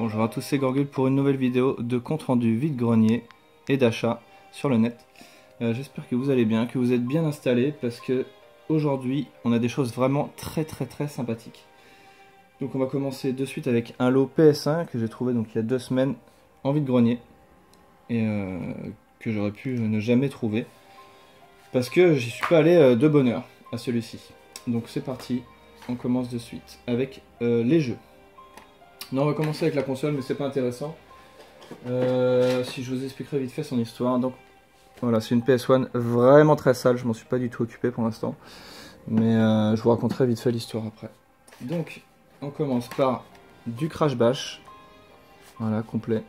Bonjour à tous, c'est Gorgule pour une nouvelle vidéo de compte rendu vide-grenier et d'achat sur le net. J'espère que vous allez bien, que vous êtes bien installés parce que aujourd'hui on a des choses vraiment très sympathiques. Donc on va commencer de suite avec un lot PS1 que j'ai trouvé donc il y a 2 semaines en vide-grenier et que j'aurais pu ne jamais trouver parce que j'y suis pas allé de bonne heure à celui-ci. Donc c'est parti, on commence de suite avec les jeux. Non, on va commencer avec la console, mais c'est pas intéressant. Si je vous expliquerai vite fait son histoire. Donc voilà, c'est une PS1 vraiment très sale, je m'en suis pas du tout occupé pour l'instant. Mais je vous raconterai vite fait l'histoire après. Donc, on commence par du Crash Bash. Voilà, complet.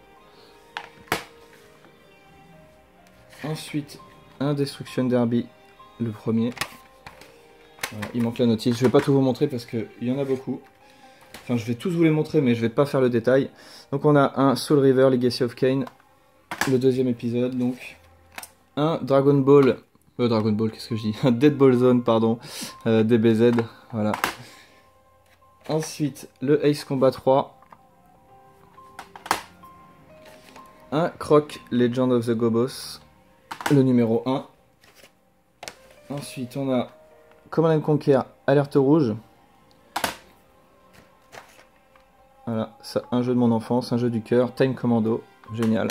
Ensuite, un Destruction Derby, le premier. Voilà, il manque la notice. Je vais pas tout vous montrer parce qu'il y en a beaucoup. Enfin, je vais tous vous les montrer, mais je vais pas faire le détail. Donc, on a un Soul River Legacy of Kain, le deuxième épisode. Donc, un Dragon Ball, qu'est-ce que je dis? Un Dead Ball Zone, pardon, DBZ. Voilà. Ensuite, le Ace Combat 3. Un Croc Legend of the Gobos, le numéro 1. Ensuite, on a Command & Conquer Alerte Rouge. Voilà, ça, un jeu de mon enfance, un jeu du cœur, Time Commando, génial.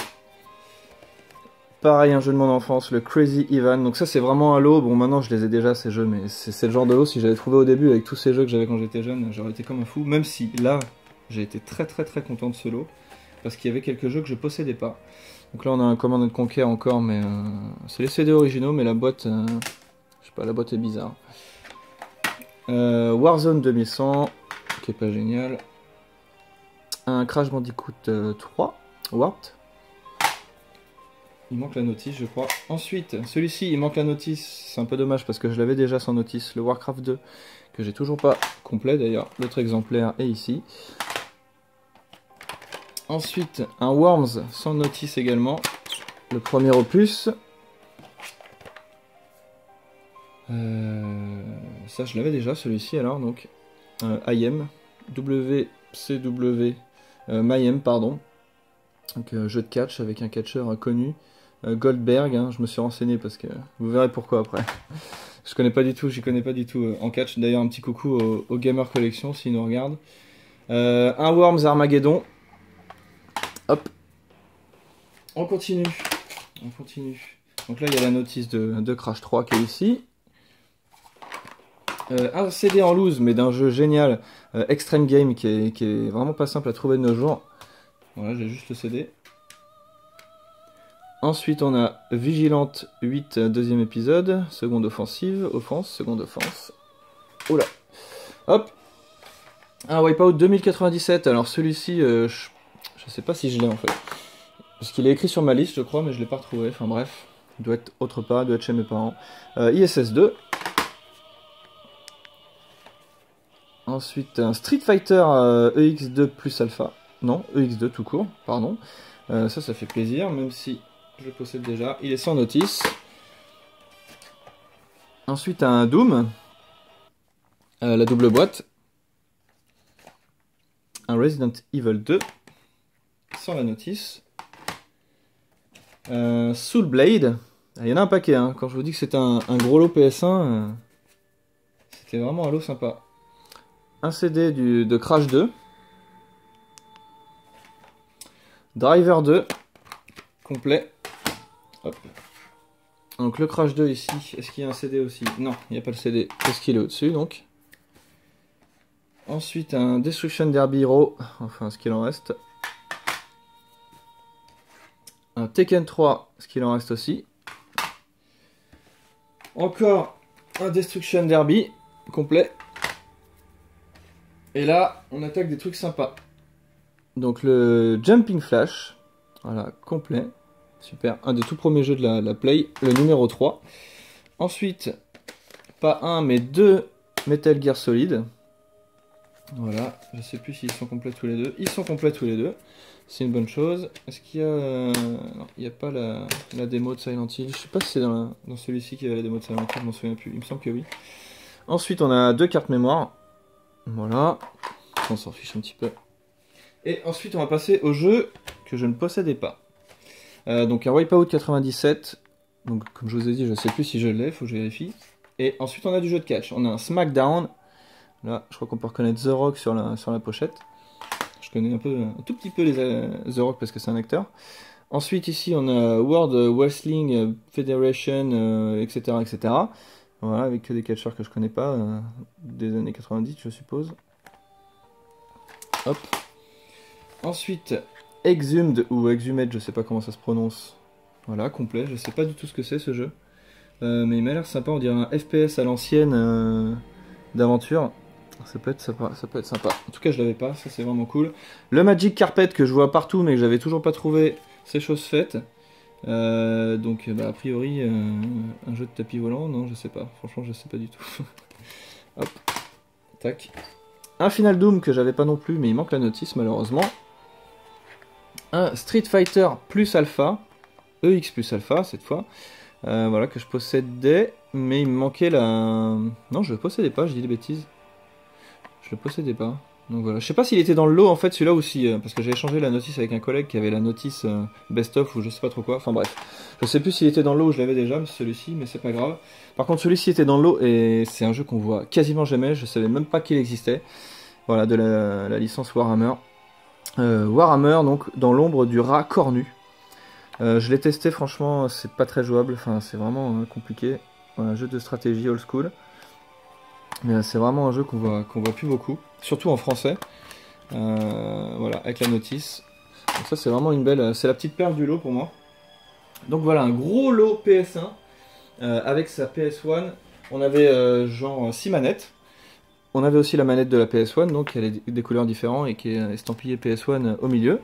Pareil, un jeu de mon enfance, le Crazy Ivan. Donc ça, c'est vraiment un lot. Bon, maintenant, je les ai déjà, ces jeux, mais c'est le genre de lot, si j'avais trouvé au début avec tous ces jeux que j'avais quand j'étais jeune, j'aurais été comme un fou. Même si, là, j'ai été très content de ce lot, parce qu'il y avait quelques jeux que je possédais pas. Donc là, on a un Command & Conquer encore, mais c'est les CD originaux, mais la boîte, je sais pas, la boîte est bizarre. Warzone 2100, qui est pas génial. Un Crash Bandicoot 3, Warped. Il manque la notice, je crois. Ensuite, celui-ci, il manque la notice. C'est un peu dommage parce que je l'avais déjà sans notice. Le Warcraft 2, que j'ai toujours pas complet d'ailleurs. L'autre exemplaire est ici. Ensuite, un Worms sans notice également. Le premier opus. Ça, je l'avais déjà, celui-ci alors. Donc, IM. WCW. Mayhem, pardon. Donc, jeu de catch avec un catcheur connu. Goldberg, hein, je me suis renseigné parce que vous verrez pourquoi après. Je connais pas du tout, j'y connais pas du tout en catch. D'ailleurs, un petit coucou au Gamer Collection s'ils nous regardent. Un Worms Armageddon. Hop. On continue. On continue. Donc là, il y a la notice de Crash 3 qui est ici. Un CD en loose, mais d'un jeu génial, Extreme Game, qui est vraiment pas simple à trouver de nos jours. Voilà, j'ai juste le CD. Ensuite, on a Vigilante 8, deuxième épisode, seconde offensive, seconde offense. Oula. Hop. Un Wipeout 2097. Alors celui-ci, je sais pas si je l'ai en fait. Parce qu'il est écrit sur ma liste, je crois, mais je l'ai pas retrouvé. Enfin bref, il doit être autre part, il doit être chez mes parents. ISS 2. Ensuite, un Street Fighter EX2 plus Alpha. Non, EX2 tout court, pardon. Ça fait plaisir, même si je le possède déjà. Il est sans notice. Ensuite, un Doom. La double boîte. Un Resident Evil 2. Sans la notice. Soul Blade. Il y en a un paquet, hein. Quand je vous dis que c'était un gros lot PS1, c'était vraiment un lot sympa. Un CD de Crash 2. Driver 2. Complet. Hop. Donc le Crash 2 ici, est-ce qu'il y a un CD aussi? Non, il n'y a pas le CD, parce qu'il est au-dessus donc. Ensuite un Destruction Derby Hero, enfin ce qu'il en reste. Un Tekken 3, ce qu'il en reste aussi. Encore un Destruction Derby, complet. Et là, on attaque des trucs sympas. Donc le Jumping Flash, voilà, complet. Super, un des tout premiers jeux de la Play, le numéro 3. Ensuite, pas un, mais 2 Metal Gear Solid. Voilà, je sais plus s'ils sont complets tous les deux. Ils sont complets tous les deux, c'est une bonne chose. Est-ce qu'il y a... non, il n'y a pas la démo de Silent Hill. Je sais pas si c'est dans celui-ci qu'il y avait la démo de Silent Hill, je m'en souviens plus. Il me semble que oui. Ensuite, on a 2 cartes mémoire. Voilà, on s'en fiche un petit peu. Et ensuite, on va passer au jeu que je ne possédais pas. Donc un Wipeout 97. Donc comme je vous ai dit, je ne sais plus si je l'ai, faut que je vérifie. Et ensuite, on a du jeu de catch. On a un SmackDown. Là, je crois qu'on peut reconnaître The Rock sur la pochette. Je connais un tout petit peu The Rock parce que c'est un acteur. Ensuite, ici, on a World Wrestling Federation, etc., etc. Voilà, avec que des catcheurs que je connais pas, des années 90, je suppose. Hop. Ensuite, Exhumed ou Exhumed, je sais pas comment ça se prononce. Voilà, complet. Je sais pas du tout ce que c'est ce jeu. Mais il m'a l'air sympa, on dirait un FPS à l'ancienne d'aventure. Ça peut être sympa, ça peut être sympa. En tout cas, je l'avais pas, ça c'est vraiment cool. Le Magic Carpet que je vois partout mais que j'avais toujours pas trouvé, c'est chose faite. Donc bah, a priori un jeu de tapis volant, non je sais pas, franchement je sais pas du tout. Hop, tac. Un Final Doom que j'avais pas non plus mais il manque la notice malheureusement. Un Street Fighter plus Alpha, EX plus Alpha cette fois. Voilà que je possédais mais il me manquait la... Non je le possédais pas, je dis des bêtises. Je le possédais pas. Donc voilà, je sais pas s'il était dans le lot en fait celui-là aussi, parce que j'ai échangé la notice avec un collègue qui avait la notice best of ou je sais pas trop quoi, enfin bref. Je sais plus s'il était dans le lot ou je l'avais déjà, celui-ci, mais c'est pas grave. Par contre celui-ci était dans le lot et c'est un jeu qu'on voit quasiment jamais, je savais même pas qu'il existait. Voilà, de la licence Warhammer. Warhammer, donc dans l'ombre du rat cornu. Je l'ai testé, franchement c'est pas très jouable, enfin c'est vraiment compliqué. Voilà, un jeu de stratégie old school. Mais c'est vraiment un jeu qu'on voit plus beaucoup, surtout en français. Voilà, avec la notice. Donc ça c'est vraiment une belle, c'est la petite perle du lot pour moi. Donc voilà, un gros lot PS1 avec sa PS1. On avait genre 6 manettes. On avait aussi la manette de la PS1, donc elle est des couleurs différentes et qui est estampillée PS1 au milieu.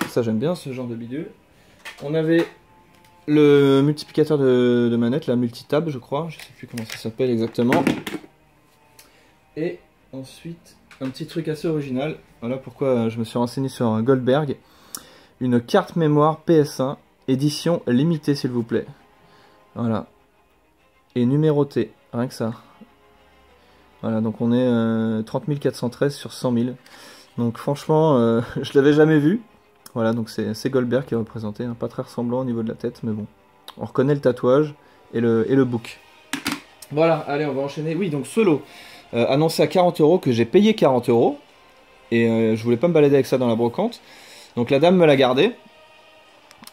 Ça j'aime bien ce genre de bidule. On avait le multiplicateur de manettes, la multitab je crois, je sais plus comment ça s'appelle exactement. Et ensuite, un petit truc assez original, voilà pourquoi je me suis renseigné sur un Goldberg. Une carte mémoire PS1, édition limitée s'il vous plaît. Voilà. Et numérotée, rien que ça. Voilà, donc on est 30 413 sur 100 000. Donc franchement, je l'avais jamais vu. Voilà, donc c'est Goldberg qui est représenté, hein, pas très ressemblant au niveau de la tête, mais bon. On reconnaît le tatouage et le book. Voilà, allez, on va enchaîner. Oui, donc solo. Annoncé à 40 € que j'ai payé 40 € et je voulais pas me balader avec ça dans la brocante, donc la dame me l'a gardé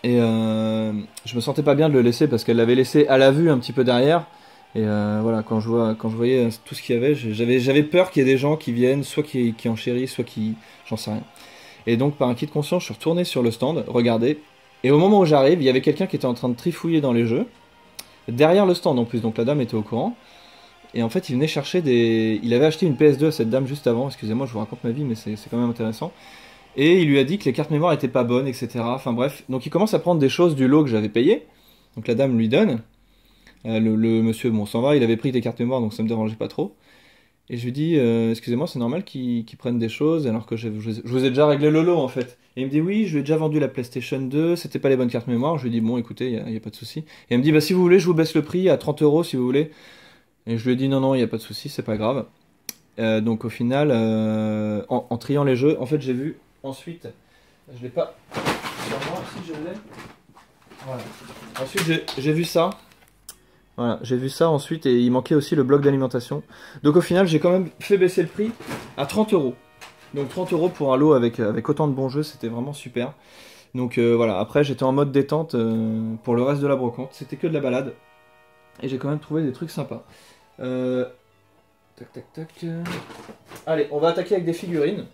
et je me sentais pas bien de le laisser parce qu'elle l'avait laissé à la vue un petit peu derrière et voilà, quand je voyais tout ce qu'il y avait, j'avais peur qu'il y ait des gens qui viennent, soit qui enchérissent, soit qui j'en sais rien. Et donc par un acquis de conscience je suis retourné sur le stand, regarder, et au moment où j'arrive il y avait quelqu'un qui était en train de trifouiller dans les jeux derrière le stand en plus, donc la dame était au courant. Et en fait, il venait chercher des... Il avait acheté une PS2 à cette dame juste avant, excusez-moi, je vous raconte ma vie, mais c'est quand même intéressant. Et il lui a dit que les cartes mémoire étaient pas bonnes, etc. Enfin bref, donc il commence à prendre des choses du lot que j'avais payé. Donc la dame lui donne. Le monsieur, bon, s'en va, il avait pris des cartes mémoire, donc ça me dérangeait pas trop. Et je lui dis, excusez-moi, c'est normal qu'ils prennent des choses, alors que je vous ai déjà réglé le lot, en fait. Et il me dit, oui, je lui ai déjà vendu la PlayStation 2, c'était pas les bonnes cartes mémoire. Je lui dis, bon, écoutez, y a pas de souci. Et elle me dit, bah si vous voulez, je vous baisse le prix à 30 € si vous voulez. Et je lui ai dit non, non, il n'y a pas de souci, c'est pas grave. Donc au final, en triant les jeux, en fait j'ai vu ensuite, je l'ai pas sur moi, si je l'ai. Voilà. Ensuite j'ai vu ça. Voilà, j'ai vu ça ensuite et il manquait aussi le bloc d'alimentation. Donc au final, j'ai quand même fait baisser le prix à 30 €. Donc 30 € pour un lot avec autant de bons jeux, c'était vraiment super. Donc voilà, après j'étais en mode détente pour le reste de la brocante, c'était que de la balade. Et j'ai quand même trouvé des trucs sympas. Tac tac tac. Allez, on va attaquer avec des figurines.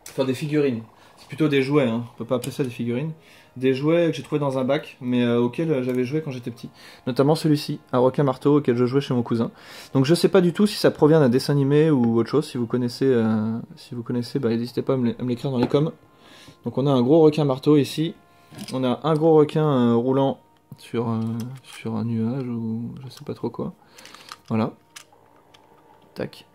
Enfin des figurines. C'est plutôt des jouets, hein. On peut pas appeler ça des figurines. Des jouets que j'ai trouvé dans un bac, mais auxquels j'avais joué quand j'étais petit. Notamment celui-ci, un requin marteau auquel je jouais chez mon cousin. Donc je sais pas du tout si ça provient d'un dessin animé ou autre chose. Si vous connaissez, bah, n'hésitez pas à me l'écrire dans les coms. Donc on a un gros requin marteau ici. On a un gros requin roulant sur un nuage ou je sais pas trop quoi. Voilà. Tac.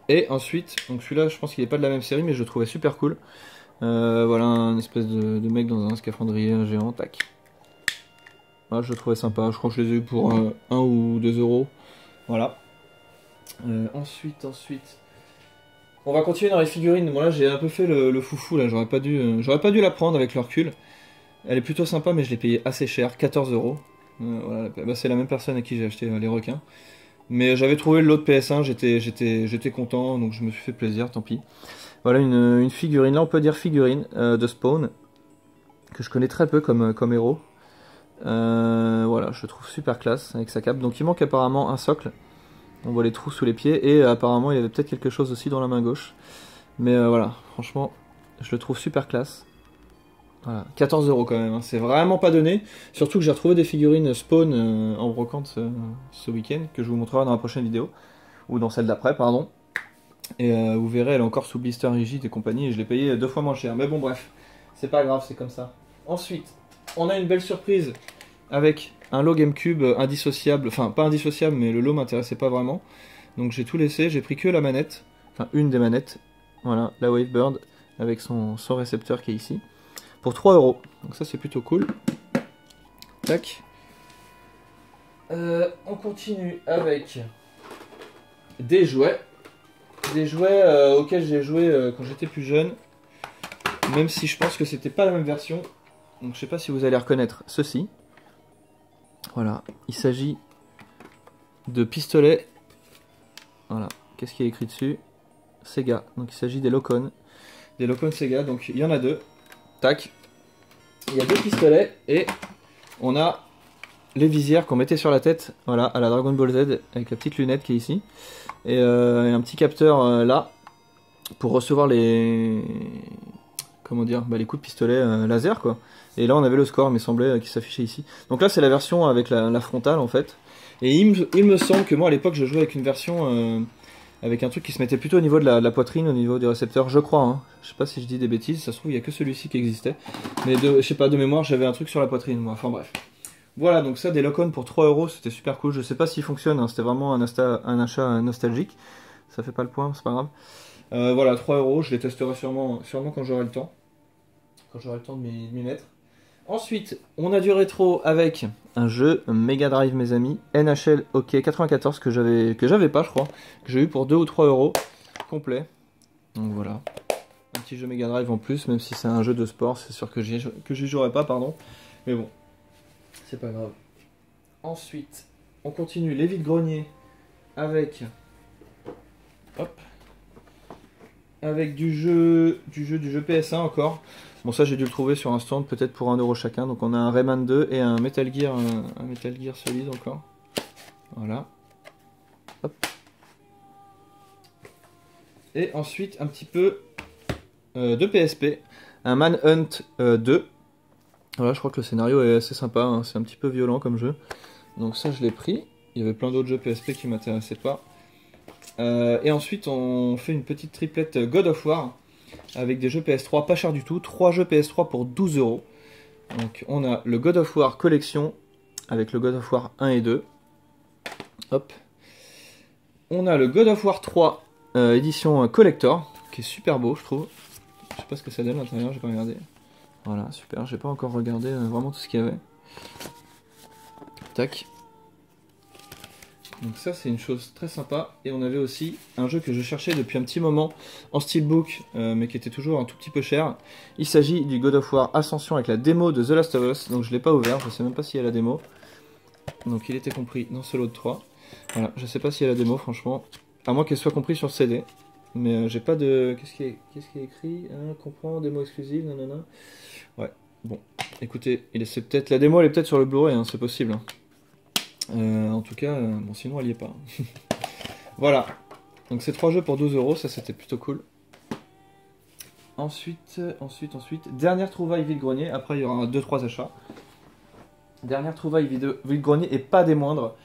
Et ensuite, donc celui-là je pense qu'il est pas de la même série mais je le trouvais super cool. Voilà un espèce de mec dans un scaphandrier géant, tac. Voilà, je le trouvais sympa, je crois que je les ai eu pour 1 ou 2 €. Voilà. Ensuite, On va continuer dans les figurines. Bon là j'ai un peu fait le foufou là, j'aurais pas dû la prendre avec le recul. Elle est plutôt sympa mais je l'ai payée assez cher, 14 €. Voilà, bah, c'est la même personne à qui j'ai acheté les requins. Mais j'avais trouvé le lot de PS1, j'étais content, donc je me suis fait plaisir, tant pis. Voilà une figurine, là on peut dire figurine de Spawn, que je connais très peu comme héros. Voilà, je le trouve super classe avec sa cape. Donc il manque apparemment un socle. On voit les trous sous les pieds et apparemment il y avait peut-être quelque chose aussi dans la main gauche. Mais voilà, franchement, je le trouve super classe. Voilà, 14 € quand même, hein. C'est vraiment pas donné. Surtout que j'ai retrouvé des figurines Spawn en brocante ce week-end, que je vous montrerai dans la prochaine vidéo. Ou dans celle d'après, pardon. Et vous verrez, elle est encore sous blister rigide et compagnie. Et je l'ai payé 2 fois moins cher. Mais bon, bref, c'est pas grave, c'est comme ça. Ensuite, on a une belle surprise avec un lot GameCube indissociable. Enfin, pas indissociable, mais le lot m'intéressait pas vraiment. Donc j'ai tout laissé, j'ai pris que la manette. Enfin, une des manettes. Voilà, la Wavebird avec son récepteur qui est ici. Pour 3 €. Donc ça c'est plutôt cool. Tac. On continue avec des jouets. Des jouets auxquels j'ai joué quand j'étais plus jeune. Même si je pense que c'était pas la même version. Donc je sais pas si vous allez reconnaître ceci. Voilà. Il s'agit de pistolets. Voilà. Qu'est-ce qui est écrit dessus? Sega. Donc il s'agit des Locon. Des Locon Sega. Donc il y en a deux. Tac. Il y a deux pistolets et on a les visières qu'on mettait sur la tête, voilà, à la Dragon Ball Z avec la petite lunette qui est ici et un petit capteur là pour recevoir les comment dire, bah, les coups de pistolet laser quoi. Et là on avait le score, il me semblait, qui s'affichait ici. Donc là c'est la version avec la frontale en fait. Et il me semble que moi à l'époque je jouais avec une version avec un truc qui se mettait plutôt au niveau de la poitrine, au niveau du récepteur, je crois. Hein. Je sais pas si je dis des bêtises, ça se trouve il n'y a que celui-ci qui existait. Mais je sais pas, de mémoire j'avais un truc sur la poitrine moi, enfin bref. Voilà, donc ça des Locon pour 3 €, c'était super cool. Je sais pas s'il fonctionne, hein. C'était vraiment un achat nostalgique. Ça fait pas le point, c'est pas grave. Voilà, 3 €, je les testerai sûrement quand j'aurai le temps. Quand j'aurai le temps de m'y mettre. Ensuite, on a du rétro avec un jeu Mega Drive, mes amis, NHL Hockey 94 que j'avais pas, je crois, que j'ai eu pour 2 ou 3 € complet. Donc voilà, un petit jeu Mega Drive en plus, même si c'est un jeu de sport, c'est sûr que j'y jouerai pas, pardon. Mais bon, c'est pas grave. Ensuite, on continue les vides-greniers avec, hop, avec du jeu PS1 encore. Bon, ça j'ai dû le trouver sur un stand, peut-être pour 1 € chacun. Donc on a un Rayman 2 et un Metal Gear solide encore. Voilà. Hop. Et ensuite un petit peu de PSP. Un Manhunt 2. Voilà, je crois que le scénario est assez sympa, hein. C'est un petit peu violent comme jeu. Donc ça je l'ai pris. Il y avait plein d'autres jeux PSP qui m'intéressaient pas. Et ensuite on fait une petite triplette God of War. Avec des jeux PS3 pas cher du tout, 3 jeux PS3 pour 12 €. Donc on a le God of War Collection avec le God of War 1 et 2. Hop. On a le God of War 3 édition Collector, qui est super beau je trouve. Je sais pas ce que ça donne à l'intérieur, j'ai pas regardé. Voilà, super, j'ai pas encore regardé vraiment tout ce qu'il y avait. Tac. Donc ça c'est une chose très sympa. Et on avait aussi un jeu que je cherchais depuis un petit moment en steelbook mais qui était toujours un tout petit peu cher. Il s'agit du God of War Ascension avec la démo de The Last of Us. Donc je l'ai pas ouvert, je sais même pas s'il y a la démo. Donc il était compris dans ce lot de 3. Voilà, je sais pas s'il y a la démo franchement. À moins qu'elle soit comprise sur CD. Mais j'ai pas de... Qu'est-ce qui est écrit comprend démo exclusive, nanana. Ouais, bon. Écoutez, c'est peut-être la démo, elle est peut-être sur le Blu-ray, hein, c'est possible. Hein. En tout cas, bon sinon elle y est pas. Voilà, donc ces 3 jeux pour 12 €, ça c'était plutôt cool. Ensuite, dernière trouvaille vide-grenier, après il y aura 2-3 achats. Dernière trouvaille vide-grenier et pas des moindres.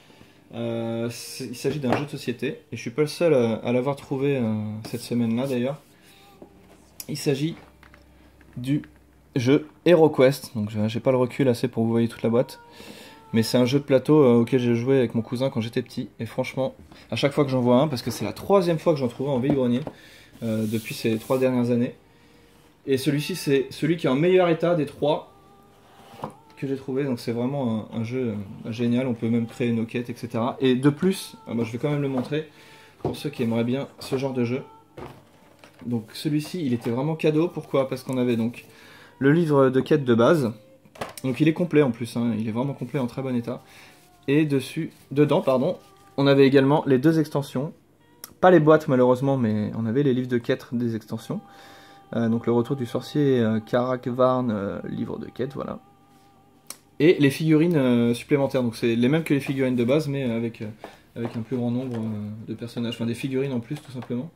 Il s'agit d'un jeu de société, et je suis pas le seul à l'avoir trouvé cette semaine-là d'ailleurs. Il s'agit du jeu HeroQuest, donc j'ai pas le recul assez pour vous voyez toute la boîte. Mais c'est un jeu de plateau auquel j'ai joué avec mon cousin quand j'étais petit. Et franchement, à chaque fois que j'en vois un, parce que c'est la 3e fois que j'en trouve un en vide-grenier depuis ces 3 dernières années. Et celui-ci, c'est celui qui est en meilleur état des 3 que j'ai trouvé. Donc c'est vraiment un jeu génial. On peut même créer une quête, etc. Et de plus, moi je vais quand même le montrer pour ceux qui aimeraient bien ce genre de jeu. Donc celui-ci, il était vraiment cadeau. Pourquoi? Parce qu'on avait donc le livre de quête de base. Donc il est complet en plus, hein. Il est vraiment complet, en très bon état. Et dedans, on avait également les 2 extensions. Pas les boîtes malheureusement, mais on avait les livres de quête des extensions. Donc le retour du sorcier, Karak Varn, livre de quête, voilà. Et les figurines supplémentaires, donc c'est les mêmes que les figurines de base, mais avec un plus grand nombre de personnages, enfin des figurines en plus tout simplement.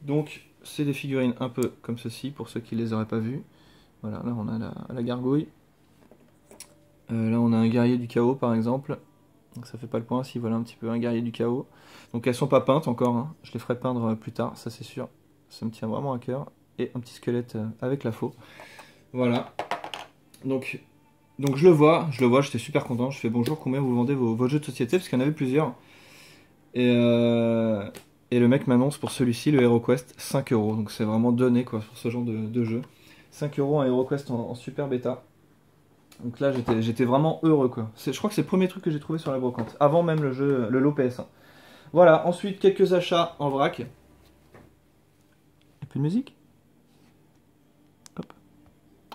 Donc c'est des figurines un peu comme ceci, pour ceux qui les auraient pas vues. Voilà, là on a la gargouille. Là on a un guerrier du chaos par exemple. Donc ça fait pas le point, si voilà un petit peu un guerrier du chaos. Donc elles sont pas peintes encore, hein. Je les ferai peindre plus tard, ça c'est sûr. Ça me tient vraiment à cœur. Et un petit squelette avec la faux. Voilà. Donc je le vois, j'étais super content. Je fais bonjour, combien vous vendez vos jeux de société? Parce qu'il y en avait plusieurs. Et le mec m'annonce pour celui-ci, le HeroQuest, 5 €. Donc c'est vraiment donné quoi pour ce genre de jeu. 5 € un HeroQuest en super bêta. Donc là j'étais vraiment heureux quoi. Je crois que c'est le premier truc que j'ai trouvé sur la brocante. Avant même le jeu, le lot PS1. Voilà, ensuite quelques achats en vrac. Y'a plus de musique? Hop.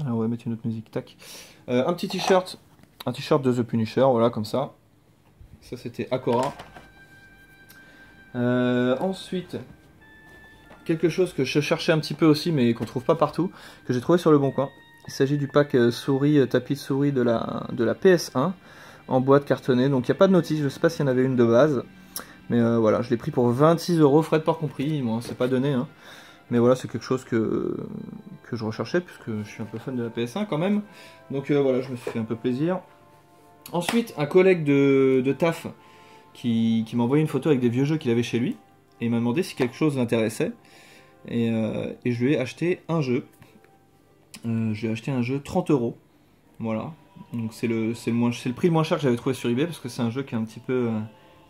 Alors on va mettre une autre musique, tac. Un petit t-shirt. Un t-shirt de The Punisher, voilà comme ça. Ça c'était Akora. Ensuite, quelque chose que je cherchais un petit peu aussi, mais qu'on trouve pas partout, que j'ai trouvé sur le Bon Coin. Il s'agit du pack souris, tapis de souris de la PS1 en boîte cartonnée. Donc il n'y a pas de notice, je sais pas s'il y en avait une de base. Mais voilà, je l'ai pris pour 26 €, frais de port compris. Moi, c'est pas donné, hein. Mais voilà, c'est quelque chose que je recherchais, puisque je suis un peu fan de la PS1 quand même. Donc voilà, je me suis fait un peu plaisir. Ensuite, un collègue de taf qui m'a envoyé une photo avec des vieux jeux qu'il avait chez lui. Et il m'a demandé si quelque chose l'intéressait. Et je lui ai acheté un jeu. J'ai acheté un jeu 30 €. Voilà. Donc c'est le prix le moins cher que j'avais trouvé sur eBay, parce que c'est un jeu qui est un petit peu...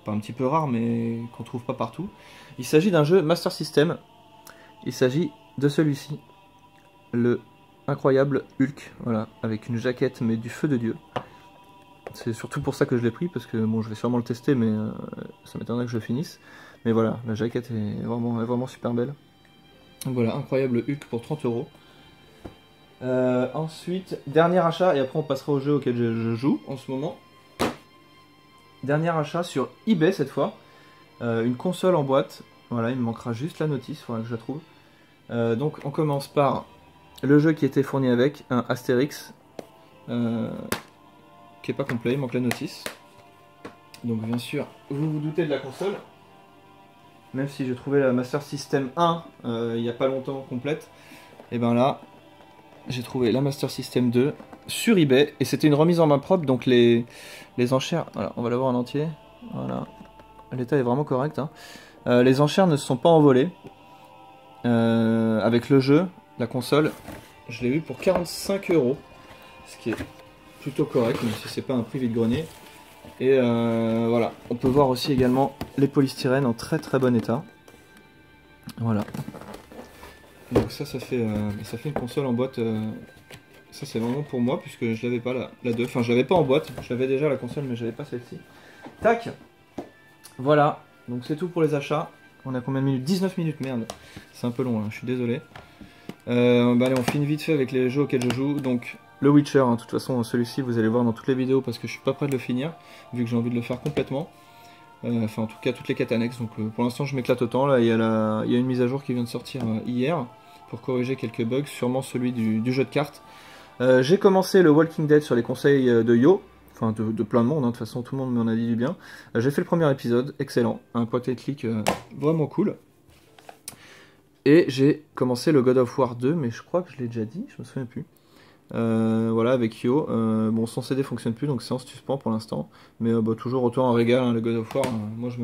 pas un petit peu rare, mais qu'on trouve pas partout. Il s'agit d'un jeu Master System. Il s'agit de celui-ci. Le incroyable Hulk. Voilà. Avec une jaquette, mais du feu de Dieu. C'est surtout pour ça que je l'ai pris, parce que bon, je vais sûrement le tester, mais ça m'étonnerait que je le finisse. Mais voilà, la jaquette est vraiment super belle. Donc voilà, incroyable Hulk pour 30 €. Ensuite, dernier achat, et après on passera au jeu auquel je joue en ce moment. Dernier achat sur eBay cette fois. Une console en boîte. Voilà, il me manquera juste la notice, il faudra que je la trouve. Donc on commence par le jeu qui était fourni avec, un Astérix. Qui est pas complet, il manque la notice. Donc bien sûr, vous vous doutez de la console. Même si j'ai trouvé la Master System 1 il n'y a pas longtemps complète. Et ben là, j'ai trouvé la Master System 2 sur eBay. Et c'était une remise en main propre, donc les enchères... Voilà, on va la voir en entier. Voilà. L'état est vraiment correct, hein. Les enchères ne se sont pas envolées. Avec le jeu, la console, je l'ai eu pour 45 €. Ce qui est plutôt correct, même si c'est pas un prix vide-grenier. Et voilà, on peut voir aussi également les polystyrènes en très bon état. Voilà. Donc ça fait une console en boîte. Ça c'est vraiment pour moi, puisque je l'avais pas la 2. Enfin, je l'avais pas en boîte. J'avais déjà la console, mais j'avais pas celle-ci. Tac. Voilà. Donc c'est tout pour les achats. On a combien de minutes? 19 minutes, merde. C'est un peu long, hein, je suis désolé. Bah allez, on finit vite fait avec les jeux auxquels je joue. Donc le Witcher, hein, de toute façon celui-ci vous allez voir dans toutes les vidéos, parce que je suis pas prêt de le finir, vu que j'ai envie de le faire complètement. Enfin en tout cas toutes les quêtes annexes. Donc pour l'instant je m'éclate autant. Là il y a une mise à jour qui vient de sortir hier, pour corriger quelques bugs, sûrement celui du jeu de cartes. J'ai commencé le Walking Dead sur les conseils de Yo. Enfin de plein de monde, hein. De toute façon tout le monde m'en a dit du bien. J'ai fait le premier épisode, excellent, un point and click vraiment cool. Et j'ai commencé le God of War 2, mais je crois que je l'ai déjà dit, je me souviens plus. Voilà, avec Yo. Bon, son CD fonctionne plus, donc c'est en suspens pour l'instant. Mais bah, toujours autant un régal, hein, le God of War. Moi, je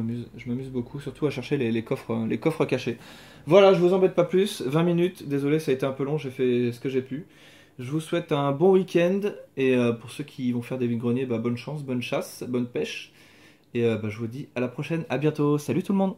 m'amuse beaucoup, surtout à chercher les coffres cachés. Voilà, je vous embête pas plus. 20 minutes, désolé, ça a été un peu long, j'ai fait ce que j'ai pu. Je vous souhaite un bon week-end. Et pour ceux qui vont faire des vide-greniers, bah, bonne chance, bonne chasse, bonne pêche. Et bah, je vous dis à la prochaine, à bientôt. Salut tout le monde!